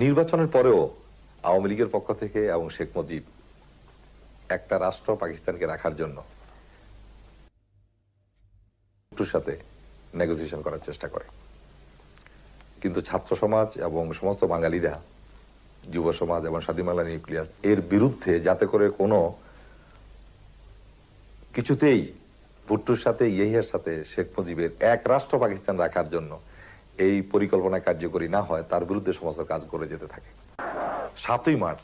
নির্বাচনের পরেও আওয়ামী লীগের পক্ষ থেকে এবং শেখ মুজিব একটা রাষ্ট্র পাকিস্তানকে রাখার জন্য সাথে নেগোসিয়েশন করার চেষ্টা করে, কিন্তু ছাত্র সমাজ এবং সমস্ত বাঙালিরা, যুব সমাজ এবং স্বাধীন বাংলা নিউক্লিয়াস এর বিরুদ্ধে, যাতে করে কোনো কিছুতেই ভুট্টোর সাথে ইয়েহিয়ার সাথে শেখ মুজিবের এক রাষ্ট্র পাকিস্তান রাখার জন্য এই পরিকল্পনা কার্যকরী না হয়, তার বিরুদ্ধে সমস্ত কাজ করে যেতে থাকে। 7ই মার্চ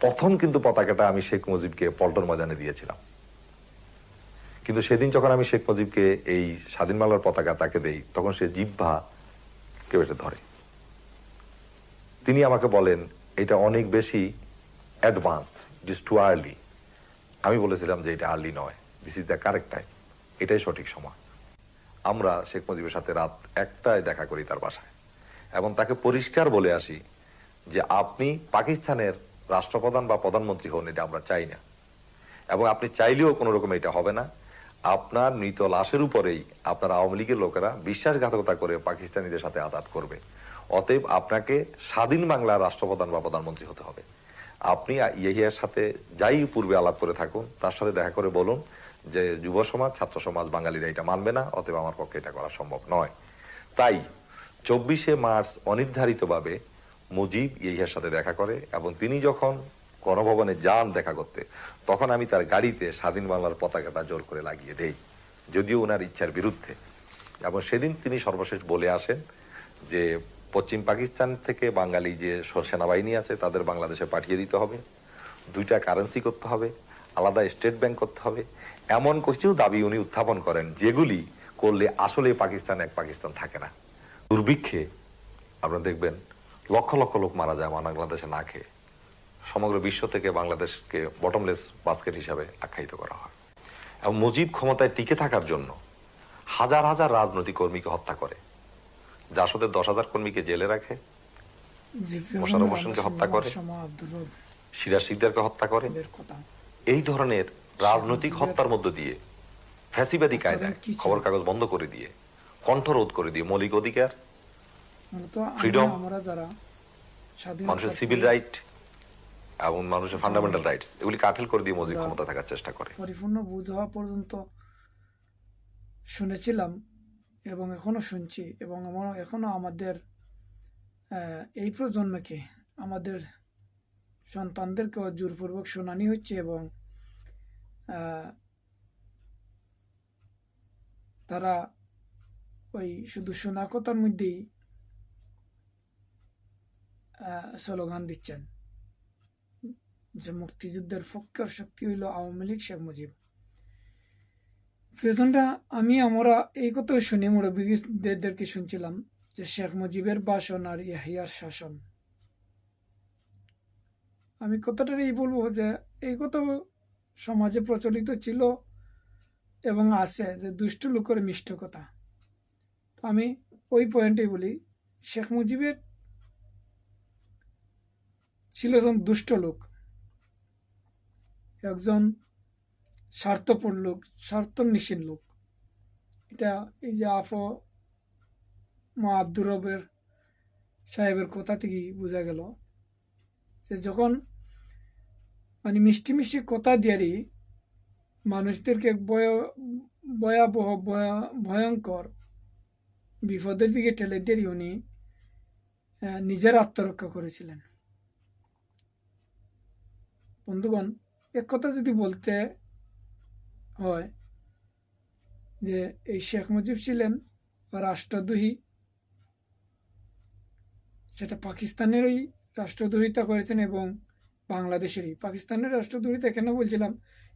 প্রথম কিন্তু পতাকাটা আমি শেখ মুজিবকে পল্টন ময়দানে দিয়েছিলাম, কিন্তু সেদিন যখন আমি শেখ মুজিবকে এই স্বাধীন বাংলার পতাকা তাকে দেই, তখন সে জিহ্বা কেউ এটা ধরে। তিনি আমাকে বলেন এটা অনেক বেশি advance, it is too early. আমি বলেছিলাম যে এটা আর্লি নয়, this is the correct time, এটাই সঠিক সময়। আমরা শেখ মুজিবের সাথে রাত 1টায় দেখা করি তার বাসায়, এবং তাকে পরিষ্কার বলে আসি যে আপনি পাকিস্তানের রাষ্ট্রপ্রধান বা প্রধানমন্ত্রী হন, এটা আমরা চাই না, এবং আপনি চাইলেও কোনো রকম এটা হবে না। আপনার মৃত লাশের উপরেই আপনার আওয়ামী লীগের লোকেরা বিশ্বাসঘাতকতা করে পাকিস্তানিদের সাথে আঘাত করবে। অতএব আপনাকে স্বাধীন বাংলার রাষ্ট্রপ্রধান বা প্রধানমন্ত্রী হতে হবে। আপনি ইয়েহিয়ার সাথে যাই পূর্বে আলাপ করে থাকুন, তার সাথে দেখা করে বলুন যে যুব সমাজ, ছাত্র সমাজ, বাঙালিরা এটা মানবে না, অতএব আমার পক্ষে এটা করা সম্ভব নয়। তাই 24শে মার্চ অনির্ধারিতভাবে মুজিব ইয়েহিয়ার সাথে দেখা করে, এবং তিনি যখন গণভবনে যান দেখা করতে, তখন আমি তার গাড়িতে স্বাধীন বাংলার পতাকাটা জোর করে লাগিয়ে দেই, যদিও ওনার ইচ্ছার বিরুদ্ধে। এবং সেদিন তিনি সর্বশেষ বলে আসেন যে পশ্চিম পাকিস্তান থেকে বাঙালি যে সেনাবাহিনী আছে তাদের বাংলাদেশে পাঠিয়ে দিতে হবে, 2টা কারেন্সি করতে হবে, আলাদা স্টেট ব্যাংক করতে হবে, এমন কিছু দাবি উনি উত্থাপন করেন যেগুলি করলে আসলে পাকিস্তান এক পাকিস্তান থাকে না। দুর্ভিক্ষে আপনারা দেখবেন লক্ষ লক্ষ লোক মারা যায় বাংলাদেশে না খেয়ে। সমগ্র বিশ্ব থেকে বাংলাদেশকে বটমলেস বাস্কেট হিসাবে আখ্যায়িত করা হয়। এবং মুজিব ক্ষমতায় টিকে থাকার জন্য হাজার হাজার রাজনৈতিক কর্মীকে হত্যা করে, জাসদের 10,000 কর্মীকে জেলে রাখে, মোশাররফ হোসেনকে হত্যা করে, সিরাজ শিকদারকে হত্যা করে। এই ধরনের রাজনৈতিক হত্যার মধ্য দিয়ে ফ্যাসিবাদী কায়দায় খবর কাগজ বন্ধ করে দিয়ে, কণ্ঠরোধ করে দিয়ে, মৌলিক অধিকার, ফ্রিডম, মানুষের সিভিল রাইট এবং মানুষের ফান্ডামেন্টাল রাইটস, এগুলি কাঠিল করে দিয়ে মুজিব ক্ষমতা থাকার চেষ্টা করে। পরিপূর্ণ বুঝ হওয়া পর্যন্ত শুনেছিলাম এবং এখনো শুনছি, এবং এখনো আমাদের এই প্রজন্মকে, আমাদের সন্তানদেরকেও জোরপূর্বক শোনানি হচ্ছে, এবং তারা ওই শুধু শোনা কথার মধ্যেই স্লোগান দিচ্ছেন যে মুক্তিযুদ্ধের পক্ষের শক্তি হইল আওয়ামী লীগ, শেখ মুজিব। প্রিয়জনরা, আমরা এই কথা শুনে মুরব্বীদেরকে শুনছিলাম যে শেখ মুজিবের ভাষণ আর ইয়াহিয়ার শাসন। আমি কথাটা এই বলবো যে এই কথা সমাজে প্রচলিত ছিল এবং আছে যে দুষ্ট লোকের মিষ্ট কথা। আমি ওই পয়েন্টে বলি, শেখ মুজিবের ছিল একজন দুষ্ট লোক, একজন স্বার্থপর লোক, স্বার্থন্বেষী লোক। এটা এই যে মা আব্দুর রবের সাহেবের কথা থেকেই বোঝা গেল যে যখন মানে মিষ্টি মিষ্টি কথা দিয়ারই মানুষদেরকে ভয়াবহ ভয়ঙ্কর বিপদের দিকে ঠেলে দিয়ে উনি নিজের আত্মরক্ষা করেছিলেন। বন্ধুগণ, এক কথা যদি বলতে হয় যে এই শেখ মুজিব ছিলেন রাষ্ট্রদ্রোহী, সেটা পাকিস্তানেরই রাষ্ট্রদ্রোহিতা করেছেন এবং বাংলাদেশেরই। পাকিস্তানের রাষ্ট্রদ্রোহিতা কেন বলছিলাম,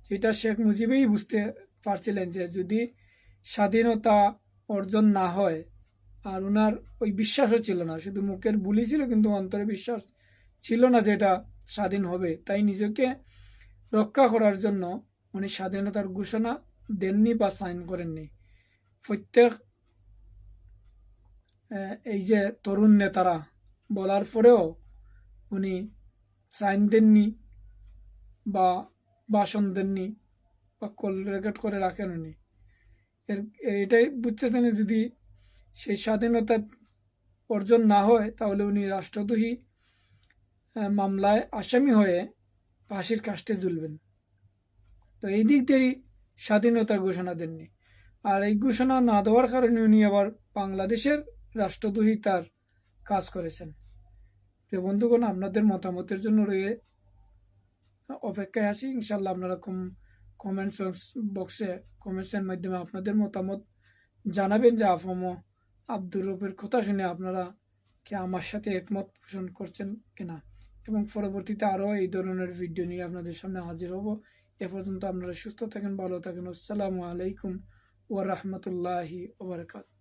সেটা শেখ মুজিবই বুঝতে পারছিলেন যে যদি স্বাধীনতা অর্জন না হয়, আর ওনার ওই বিশ্বাসও ছিল না, শুধু মুখের বুলি ছিল কিন্তু অন্তরে বিশ্বাস ছিল না যে এটা স্বাধীন হবে, তাই নিজেকে রক্ষা করার জন্য উনি স্বাধীনতার ঘোষণা দেননি বা সাইন করেননি। প্রত্যেক এই যে তরুণ নেতারা বলার পরেও উনি সাইন দেননি বা ভাষণ দেননি বা কল রেকর্ড করে রাখেন উনি। এটাই বুঝতেছেন যদি সেই স্বাধীনতা অর্জন না হয় তাহলে উনি রাষ্ট্রদ্রোহী মামলায় আসামি হয়ে ফাঁসির কাস্টে ঝুলবেন। তো এই দিক দিয়েই স্বাধীনতার ঘোষণা দেননি। আর এই ঘোষণা না দেওয়ার কারণে উনি আবার বাংলাদেশের রাষ্ট্রদ্রোহিতার কাজ করেছেন। প্রিয় বন্ধুগণ, আপনাদের মতামতের জন্য রয়ে অপেক্ষায় আছি। ইনশাল্লাহ আপনারা কমেন্টস বক্সে কমেন্টসের মাধ্যমে আপনাদের মতামত জানাবেন যে আফম আব্দুর রউফের কথা শুনে আপনারা কি আমার সাথে একমত পোষণ করছেন কিনা, এবং পরবর্তীতে আরও এই ধরনের ভিডিও নিয়ে আপনাদের সামনে হাজির হব। এ পর্যন্ত আপনারা সুস্থ থাকেন, ভালো থাকেন। আসসালামু আলাইকুম ওয়া রাহমাতুল্লাহি ওয়া বারাকাতুহু।